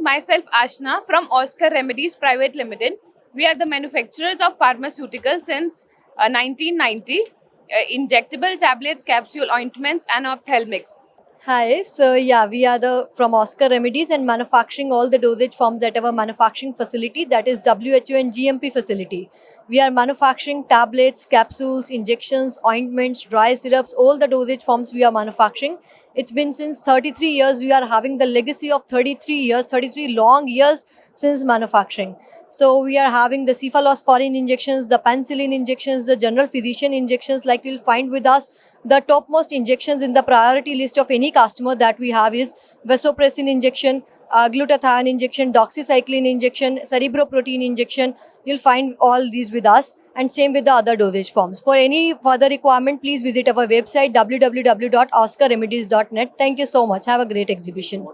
myself Ashna from Oscar Remedies Private Limited. We are the manufacturers of pharmaceutical since 1990, injectable tablets, capsule, ointments and ophthalmics. Hi, so yeah, we are the from Oscar Remedies and manufacturing all the dosage forms at our manufacturing facility, that is WHO and GMP facility. We are manufacturing tablets, capsules, injections, ointments, dry syrups, all the dosage forms we are manufacturing. It's been since 33 years. We are having the legacy of 33 years, 33 long years since manufacturing. So we are having the cephalosporin injections, the penicillin injections, the general physician injections. Like you'll find with us, the topmost injections in the priority list of any customer that we have is vasopressin injection, glutathione injection, doxycycline injection, cerebroprotein injection. You'll find all these with us, and same with the other dosage forms. For any further requirement, please visit our website www.oscarremedies.net. Thank you so much. Have a great exhibition.